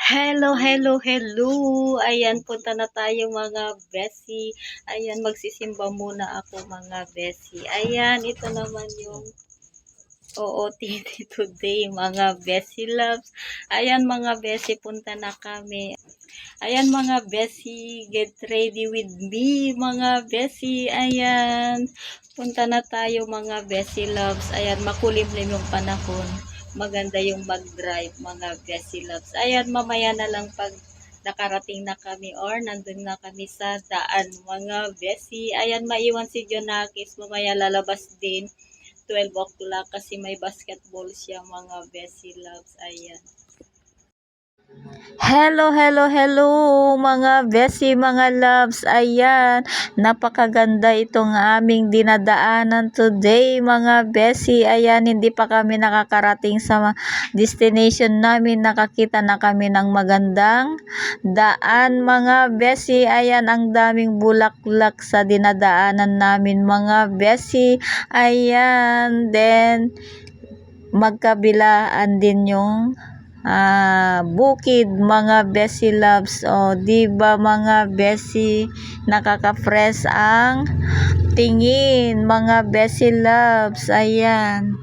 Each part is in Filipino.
Hello, hello, hello. Ayan, punta na tayo mga besi. Ayan, magsisimba muna ako mga besi. Ayan, ito naman yung OOTD today mga besi loves. Ayan mga besi, punta na kami. Ayan mga besi, get ready with me mga besi. Ayan, punta na tayo mga besi loves. Ayan, makulimlim yung panahon. Maganda yung mag-drive mga besi loves. Ayan, mamaya na lang pag nakarating na kami or nandun na kami sa daan mga besi. Ayan, maiwan si Jonakis. Mamaya lalabas din 12 o'clock kasi may basketball siya mga besi loves. Ayan. Hello, hello, hello mga besi, mga loves. Ayan, napakaganda itong aming dinadaanan today mga besi. Ayan, hindi pa kami nakakarating sa destination namin. Nakakita na kami ng magandang daan mga besi. Ayan, ang daming bulaklak sa dinadaanan namin mga besi. Ayan, then magkabilaan din yung bukid mga besi loves. O diba mga besi, nakaka-fresh ang tingin mga besi loves. Ayan.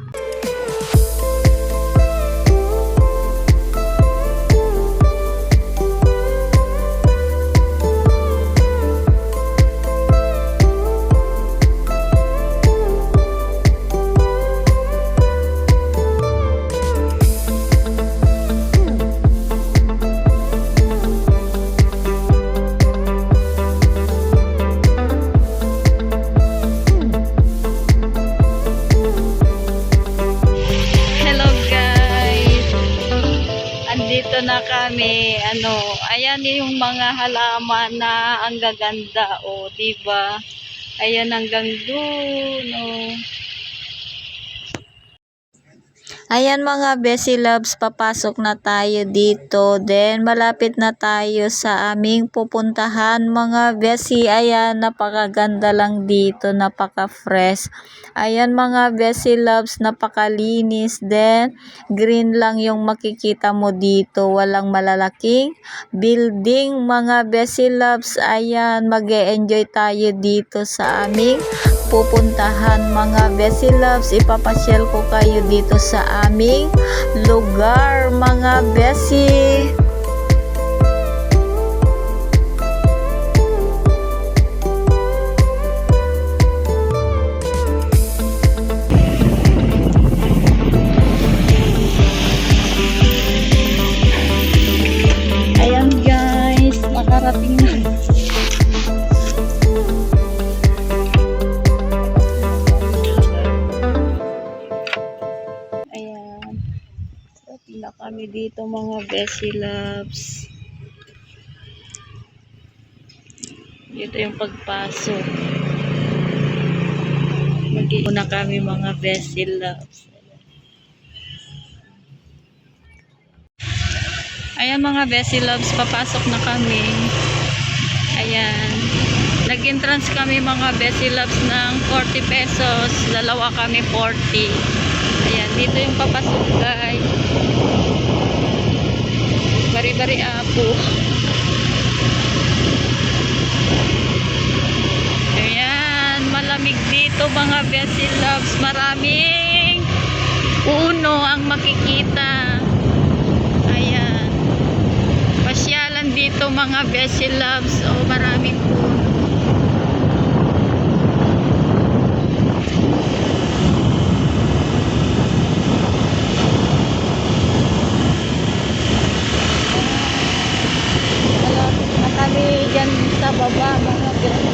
Dito na kami, ayan yung mga halaman na ang gaganda, diba? Ayan hanggang dun, Ayan mga besi loves, papasok na tayo dito. Then malapit na tayo sa aming pupuntahan mga besi. Ayan, napakaganda lang dito, napaka-fresh. Ayan mga besi loves, napakalinis. Then green lang yung makikita mo dito. Walang malalaking building mga besi loves. Ayan, mag-e-enjoy tayo dito sa aming pupuntahan mga besi loves. Ipapasyal ko kayo dito sa aming lugar mga besi. Ayan guys, nakarating na. Na kami dito mga besi loves. Dito yung pagpasok. Mag-iuna kami mga besi loves. Ayan mga besi loves, papasok na kami. Ayan. Nag-entrance kami mga besi loves ng 40 pesos. Dalawa kami 40. Ayan, dito yung papasok guys. Bari-bari apo. Ayan, malamig dito mga besi loves. Maraming puno ang makikita. Ayan. Pasyalan dito mga besi loves. Maraming puno. Kami dyan sa baba mga besi.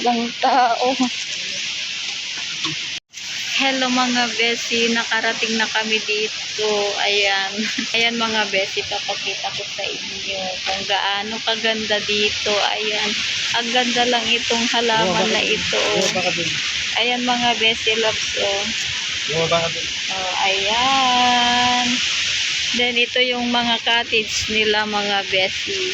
Walang tao. Hello mga besi, nakarating na kami dito. Ayan. Ayan mga besi, papakita ko sa inyo kung gaano kaganda dito. Ayan. Ang ganda lang itong halaman na ito. Ayan mga besi loves. Ayan. Then ito yung mga cottage nila mga besi.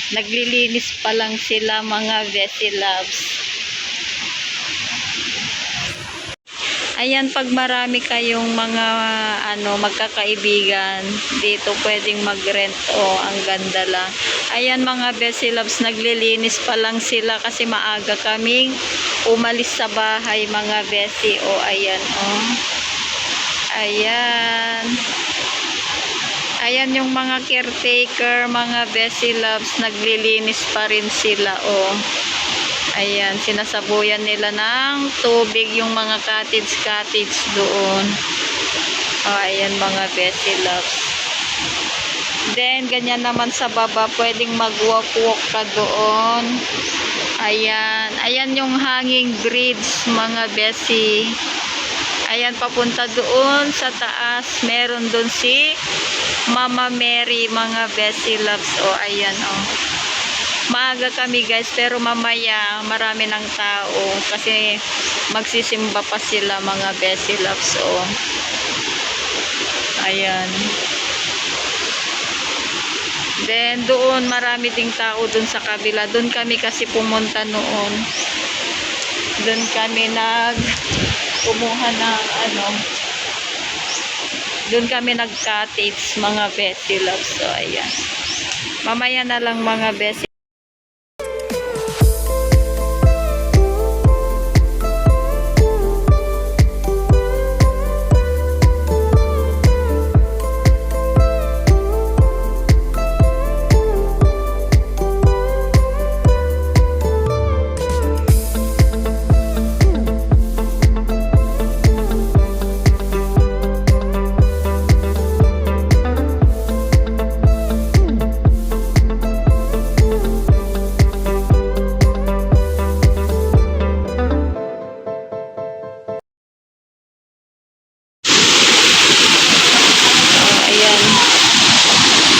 Naglilinis pa lang sila mga besi loves. Ayan, pag marami kayong mga magkakaibigan dito, pwedeng mag-rent. Ang ganda lang. Ayan mga besi loves, naglilinis pa lang sila kasi maaga kaming umalis sa bahay mga besi. Ayan ayan. Ayan yung mga caretaker mga besi loves, naglilinis pa rin sila. Ayan, sinasabuyan nila ng tubig yung mga cottage doon. Ayan mga besi loves. Then, ganyan naman sa baba, pwedeng mag-walk ka doon. Ayan. Ayan yung hanging bridge mga besi. Ayan, papunta doon sa taas. Meron doon si Mama Mary mga besi loves. Ayan maaga kami guys, pero mamaya marami ng tao kasi magsisimba pa sila mga besi loves. Ayan. Then doon marami ding tao doon sa kabila. Doon kami kasi pumunta noon. Doon kami kumuha ng doon kami nag-cottage mga besi loves. Ayan. Mamaya na lang mga besi.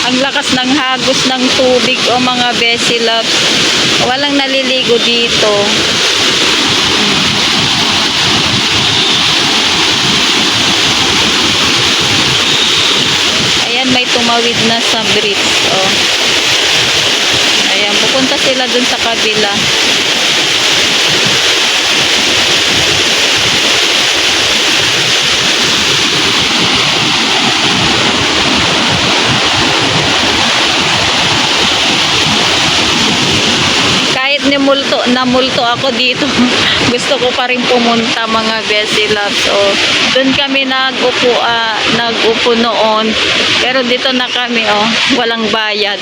Ang lakas ng hagos ng tubig mga besi loves. Walang naliligo dito. Ayan, may tumawid na sa bridge. Ayan, pupunta sila dun sa kabila. Namulto ako dito. Gusto ko pa rin pumunta mga besi loves. Doon kami nag-upo noon. Pero dito na kami walang bayad.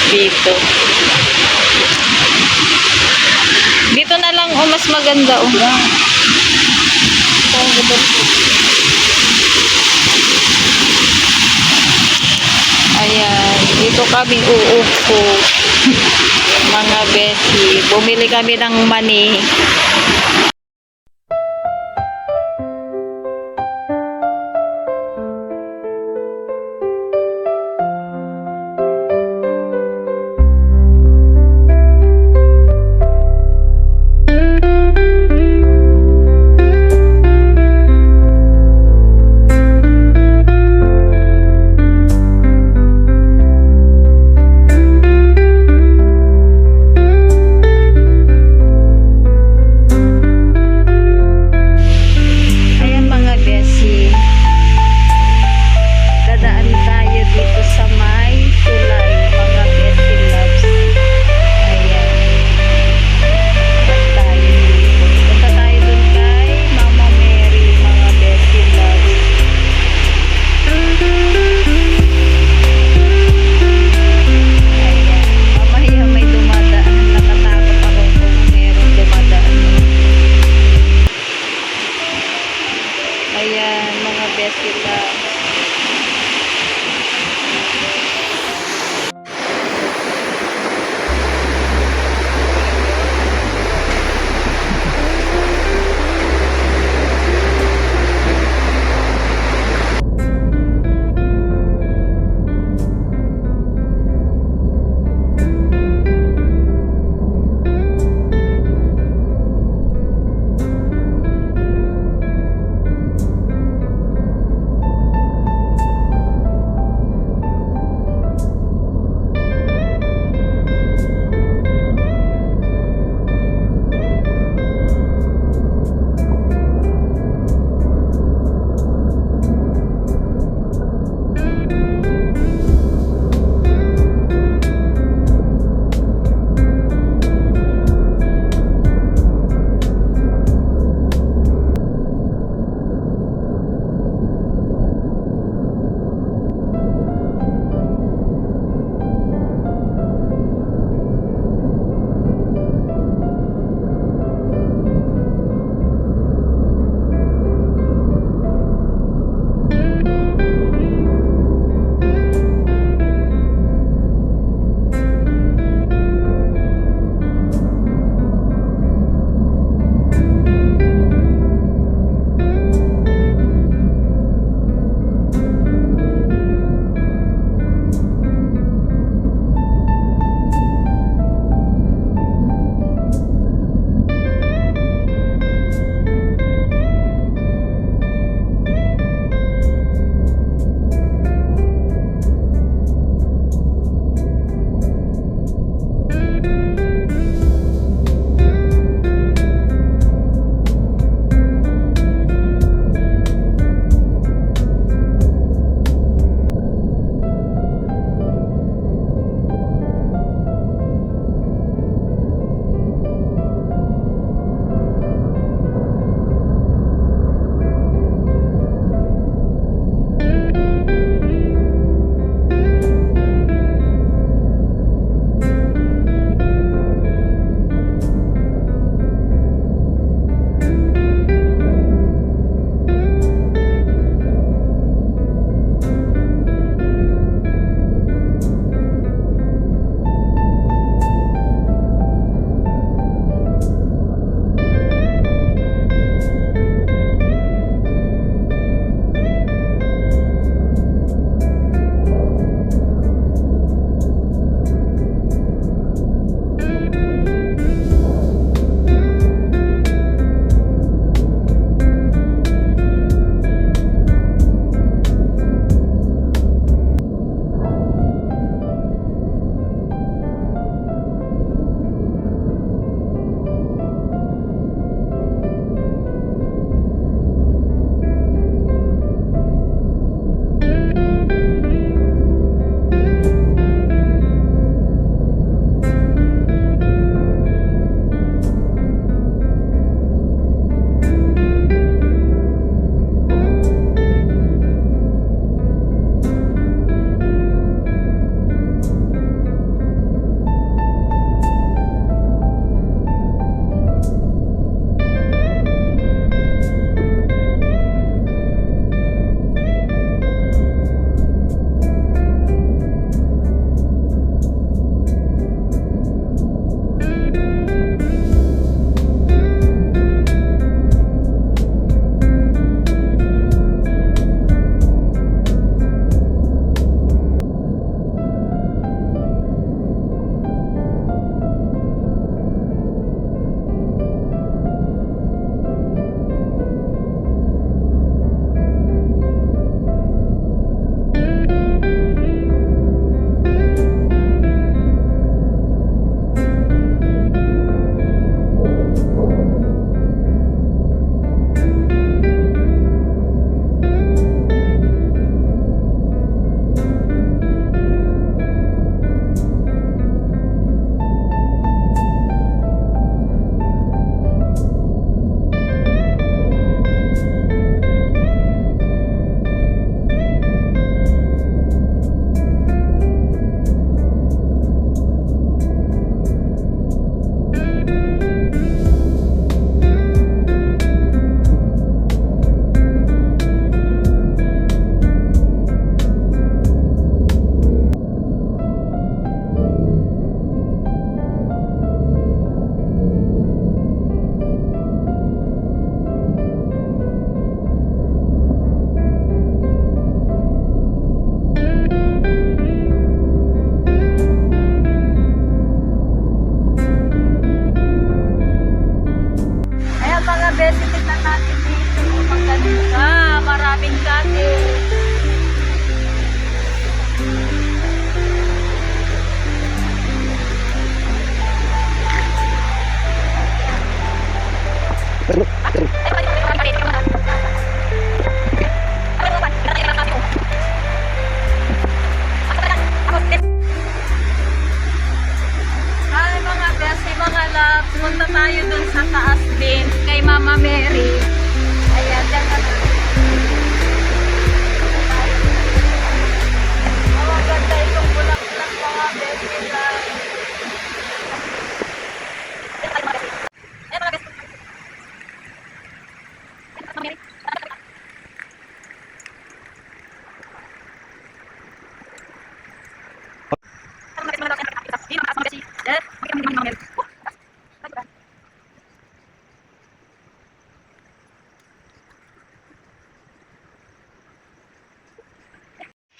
Dito. Dito na lang mas maganda Ayan, dito kami uupo. Mga besi, bumili kami ng mani.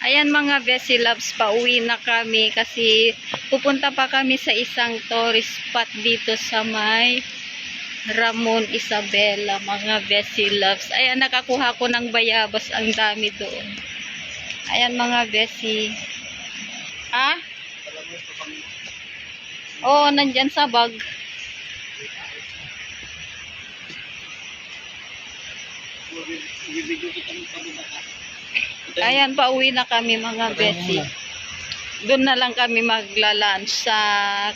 Ayan mga Bessie Loves, pauwi na kami kasi pupunta pa kami sa isang tourist spot dito sa may Ramon Isabela, mga Bessie Loves. Ayan, nakakuha ko ng bayabas, ang dami doon. Ayan mga Bessie. Ha? Oo, nandyan sa bag. Ayan, pauwi na kami mga Bessie. Doon na lang kami magla-lunch sa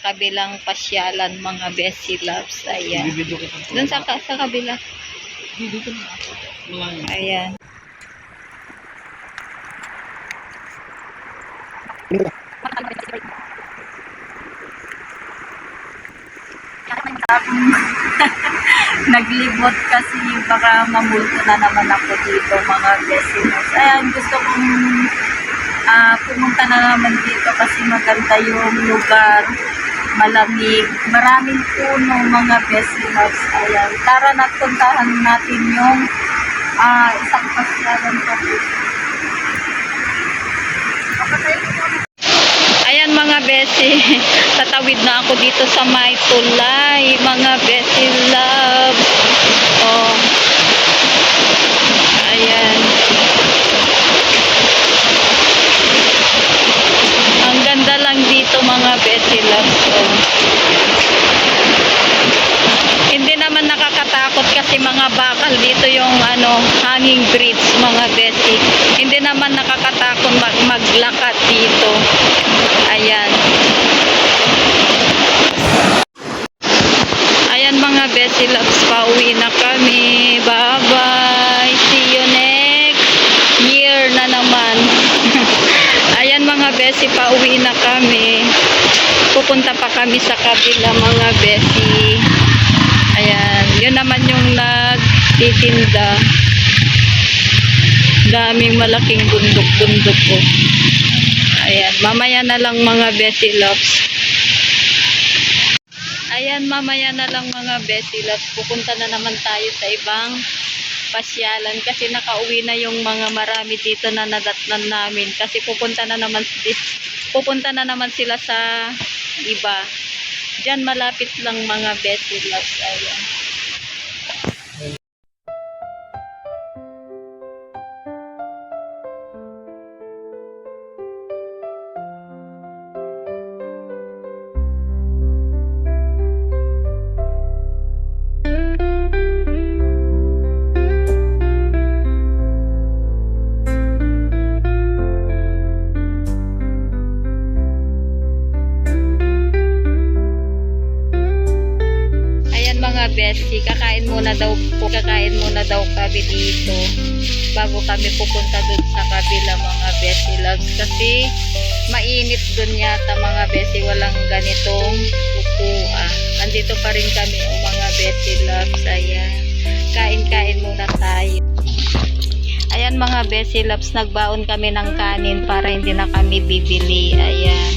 kabilang pasyalan mga Bessie Loves. Ayan. Doon sa kabila. Ayan. Naglibot kasi baka mamulto na naman ako dito mga Bessie Loves. Ayan, gusto kong pumunta na naman dito kasi maganda yung lugar, malamig, maraming puno mga Bessie Loves. Ayan, tara napuntahan natin yung isang pasyalan ko. Ayan mga Bessie, tatawid na ako dito sa may tulay mga Bessie Loves. Oh. Ayan. Ang ganda lang dito mga Bessie Loves. Oh. Hindi naman nakakatakot kasi mga bakal dito yung hanging bridge mga Bessie. Hindi naman nakakatakot maglakad dito. Ayan. Ayan mga Bessie Loves, pauwi na kami. Bye bye. See you next year na naman. Ayan mga Bessie, pauwi na kami. Pupunta pa kami sa kabila mga Bessie. Ayan, yun naman yung nagtitinda. Daming malaking bundok-bundok ko. Ayan, mamaya na lang mga Bessie Loves. Ayan, mamaya na lang mga Bessie Loves. Pupunta na naman tayo sa ibang pasyalan kasi nakauwi na yung mga marami dito na nadatnan namin kasi pupunta na naman sila sa iba. Diyan malapit lang mga Bessie Loves. Ayan. Mga Bessie, kakain muna daw kami dito bago kami pupunta dun sa kabila mga Bessie Loves kasi mainit dun yata mga Bessie, walang ganitong upuan. Andito pa rin kami mga Bessie Loves. Ayan, kain muna tayo. Ayan mga Bessie Loves, nagbaon kami ng kanin para hindi na kami bibili. Ayan,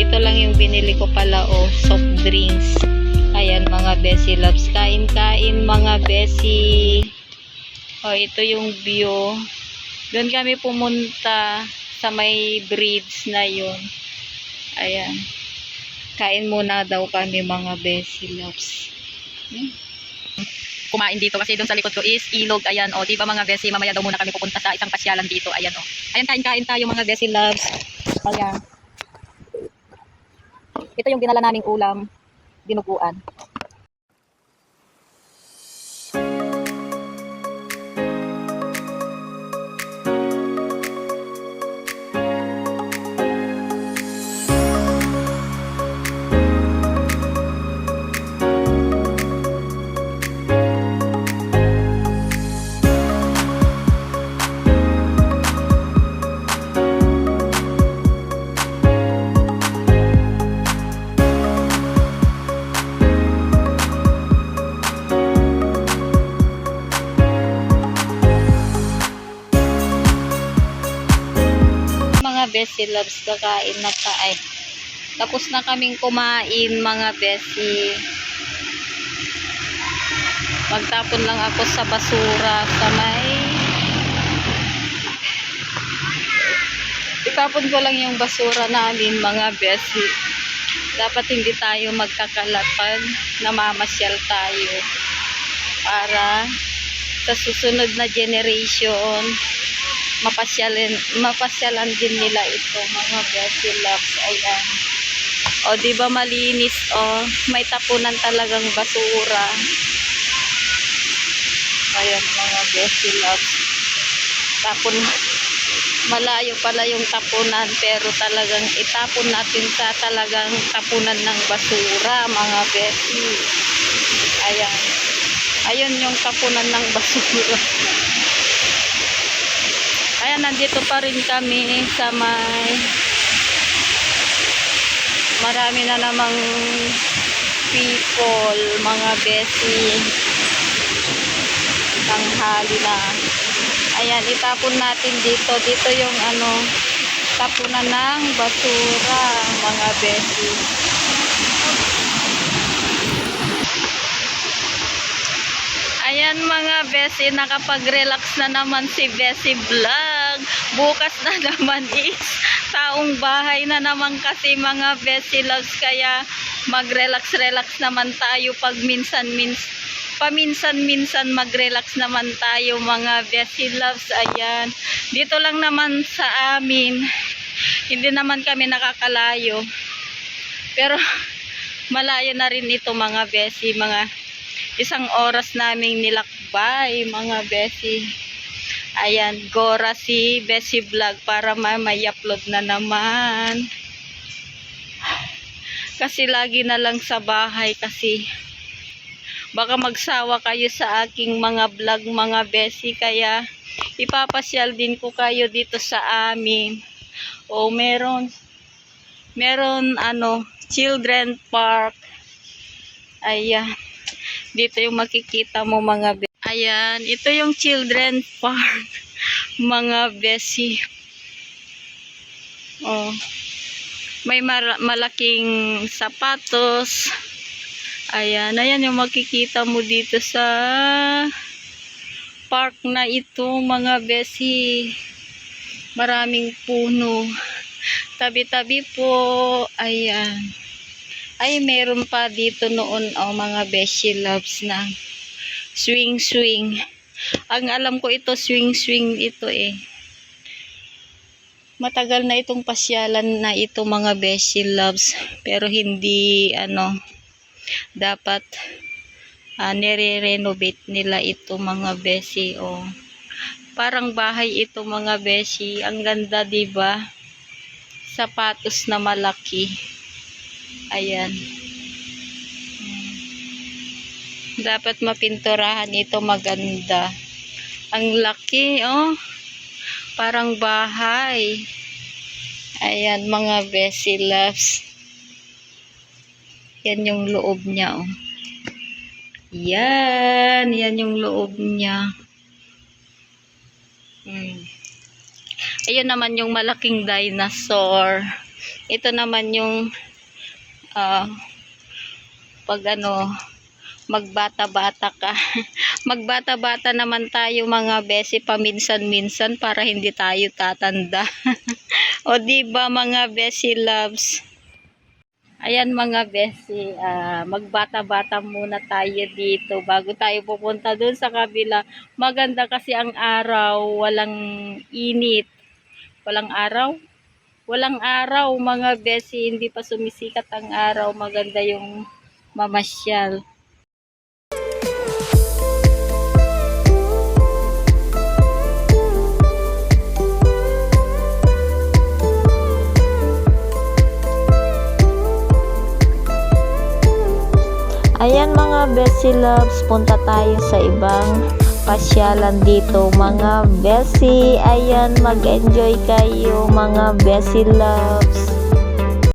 ito lang yung binili ko pala, soft drinks. Ayan mga Bessie Loves, kain mga Bessie. Ito yung view. Doon kami pumunta sa may bridge na yun. Ayan, kain muna daw kami mga Bessie Loves. Kumain dito kasi doon sa likod ko is ilog. Ayan, diba mga Bessie, mamaya daw muna kami pupunta sa isang pasyalan dito. Ayan, ayan, kain tayo mga Bessie Loves. Ayan, ito yung dinala naming ulam, dinuguan. Bessie Loves, kakain na tapos na kaming kumain mga Bessie. Magtapon lang ako sa basura sa may Itatapon ko lang yung basura namin mga besi. Dapat hindi tayo magkakalat pag namamasyal tayo para sa susunod na generation mapasyalan din nila ito mga besi loves. Ayan. O di ba malinis, o may tapunan talagang basura. Ayan mga besi loves. Tapon, malayo pala yung tapunan pero talagang itapon natin sa talagang tapunan ng basura mga besi. Ayan. Ayun yung tapunan ng basura. Ayan, nandito pa rin kami sa marami na namang people mga besi. Tanghali na. Ayan, itapon natin dito. Dito yung tapunan ng basura, mga besi. Ayan mga besi, nakapag-relax na naman si Besi Vlog. Bukas na naman is taong bahay na naman kasi mga Besi Loves. Kaya mag-relax-relax naman tayo pag paminsan-minsan mag-relax naman tayo mga Besi Loves. Ayan, dito lang naman sa amin, hindi naman kami nakakalayo pero malayo na rin ito mga Besi, mga 1 oras naming nilakbay mga Besi. Ayan, gora si Besi Vlog para may upload na naman kasi lagi na lang sa bahay kasi baka magsawa kayo sa aking mga vlog mga besi, kaya ipapasyal din ko kayo dito sa amin. O meron children park. Ayan, dito yung makikita mo mga besi. Ayan, ito yung children park mga besi. Oh, may malaking sapatos. Ayan, ayan yung makikita mo dito sa park na ito mga besi. Maraming puno. Tabi-tabi po. Ayan. Ay, meron pa dito noon mga Besi Loves na swing. Ang alam ko ito, swing ito eh. Matagal na itong pasyalan na ito mga Besi Loves. Pero hindi dapat nire-renovate nila ito mga besi. Parang bahay ito mga besi. Ang ganda diba? Sapatos na malaki. Ayan. Dapat mapinturahan ito, maganda. Ang laki parang bahay. Ayan mga Besi Loves. Yan yung loob niya, Yan yung loob niya. Ayun naman yung malaking dinosaur. Ito naman yung pag magbata-bata ka. Magbata-bata naman tayo mga besi paminsan-minsan para hindi tayo tatanda. O diba mga Besi Loves? Ayan mga besi, magbata-bata muna tayo dito bago tayo pupunta dun sa kabila. Maganda kasi ang araw, walang init. Walang araw mga besi, hindi pa sumisikat ang araw. Maganda yung mamasyal. Ayan mga Besi Loves, punta tayo sa ibang pasyalan dito mga Besi. Ayan, mag-enjoy kayo mga Besi Loves.